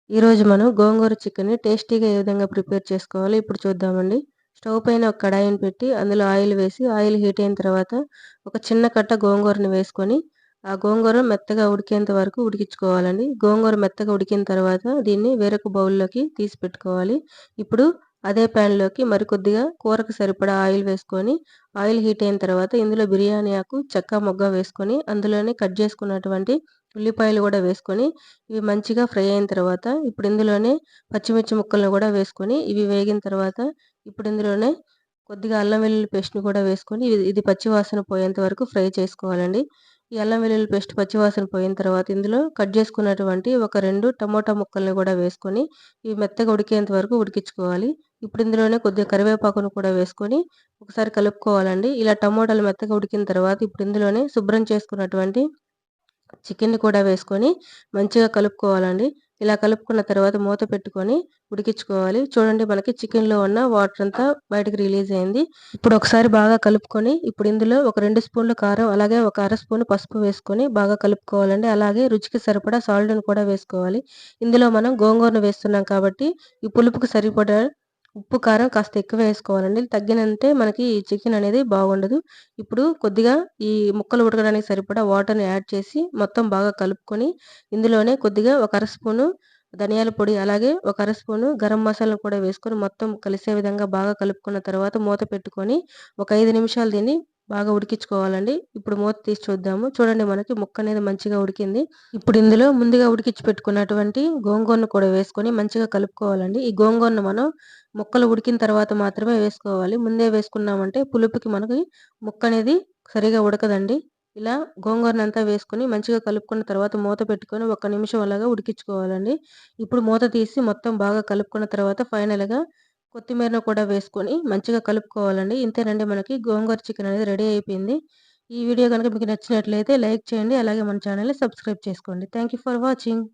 ఈరోజు మనం గోంగూర చికెన్‌ని టేస్టీగా ఏ విధంగా ప్రిపేర్ చేసుకోవాలో ఇప్పుడు చూద్దామండి. స్టవ్ పైన ఒక కడాయిని పెట్టి అందులో ఆయిల్ వేసి ఆయిల్ హీట్ అయిన తర్వాత ఒక చిన్న కట్ట గోంగూరని వేసుకొని, ఆ గోంగూర మెత్తగా ఉడికేంత వరకు ఉడికించుకోవాలండి. గోంగూర మెత్తగా ఉడికిన తర్వాత దీన్ని వేరొక బౌల్‌లోకి తీసి పెట్టుకోవాలి. ఇప్పుడు అదే ప్యాన్‌లోకి మరికొద్దిగా కూరకు సరిపడా ఆయిల్ వేసుకొని, ఆయిల్ హీట్ అయిన తర్వాత ఇందులో బిర్యానీ ఆకు, చెక్క, మొగ్గ వేసుకొని అందులోనే కట్ చేసుకున్నటువంటి ఉల్లిపాయలు గూడా వేసుకొని ఇవి మంచిగా ఫ్రై అయిన తర్వాత ఇప్పుడు ఇందులోనే పచ్చిమిర్చి ముక్కలను కూడా వేసుకొని ఇవి వేగిన తర్వాత ఇప్పుడు ఇందులోనే కొద్దిగా అల్లం వెల్లుల్లి పేస్ట్‌ని కూడా వేసుకొని ఇది పచ్చి వాసన పోయేంత వరకు ఫ్రై చేసుకోవాలండి. ఈ అల్లం వెల్లుల్లి పేస్ట్ పచ్చి వాసన పోయిన తర్వాత ఇందులో కట్ చేసుకున్నటువంటి ఒక 2 టమోటా ముక్కల్ని కూడా వేసుకొని ఇవి మెత్తగా ఉడికేంత వరకు ఉడికించుకోవాలి. ఇప్పుడు ఇందులోనే కొద్దిగా కరివేపాకును కూడా వేసుకొని ఒకసారి కలుపుకోవాలండి. ఇలా టమోటాలు మెత్తగా ఉడికిన తర్వాత ఇప్పుడు ఇందులోనే శుభ్రం చేసుకున్నటువంటి చికెన్‌ని కూడా వేసుకొని మంచిగా కలుపుకోవాలండి. ఇలా కలుపుకున్న తర్వాత మూత పెట్టుకొని ఉడికించుకోవాలి. చూడండి మనకి చికెన్‌లో ఉన్న వాటర్ అంతా బయటకి రిలీజ్ అయింది. ఇప్పుడు ఒకసారి బాగా కలుపుకొని ఇప్పుడు ఇందులో ఒక 2 స్పూన్ల కారం అలాగే ఒక అర స్పూన్ పసుపు వేసుకొని బాగా కలుపుకోవాలండి. అలాగే రుచికి సరిపడా సాల్ట్‌ని కూడా వేసుకోవాలి. ఇందులో మనం గోంగూరను వేస్తున్నాం కాబట్టి ఈ పులుపుకి సరిపడా ఉప్పు, కారం కాస్త ఎక్కువే వేసుకోవాలండి. తగ్గినంటే మనకి చికెన్ అనేది బాగుండదు. ఇప్పుడు కొద్దిగా ఈ ముక్కలు ఉడకడానికి సరిపడా వాటర్‌ని యాడ్ చేసి మొత్తం బాగా కలుపుకొని, ఇందులోనే కొద్దిగా ఒక అర స్పూను ధనియాల పొడి, అలాగే ఒక అర స్పూను గరం మసాలాను కూడా వేసుకొని మొత్తం కలిసే విధంగా బాగా కలుపుకున్న తర్వాత మూత పెట్టుకొని ఒక 5 నిమిషాలు దీన్ని బాగా ఉడికించుకోవాలండి. ఇప్పుడు మూత తీసి చూద్దాము. చూడండి మనకి ముక్క అనేది మంచిగా ఉడికింది. ఇప్పుడు ఇందులో ముందుగా ఉడికించి పెట్టుకున్నటువంటి గోంగూరను కూడా వేసుకొని మంచిగా కలుపుకోవాలండి. ఈ గోంగూరను మనం ముక్కలు ఉడికిన తర్వాత మాత్రమే వేసుకోవాలి. ముందే వేసుకున్నామంటే పులుపుకి మనకి ముక్క అనేది సరిగా ఉడకదండి. ఇలా గోంగూరనంతా వేసుకొని మంచిగా కలుపుకున్న తర్వాత మూత పెట్టుకొని ఒక్క నిమిషం అలాగా ఉడికించుకోవాలండి. ఇప్పుడు మూత తీసి మొత్తం బాగా కలుపుకున్న తర్వాత ఫైనల్‌గా కొత్తిమీరను కూడా వేసుకొని మంచిగా కలుపుకోవాలండి. ఇంతేనండి మనకి గోంగూర చికెన్ అనేది రెడీ అయిపోయింది. ఈ వీడియో గనుక మీకు నచ్చినట్లయితే లైక్ చేయండి. అలాగే మన ఛానెల్‌ని సబ్స్క్రైబ్ చేసుకోండి. Thank you for watching.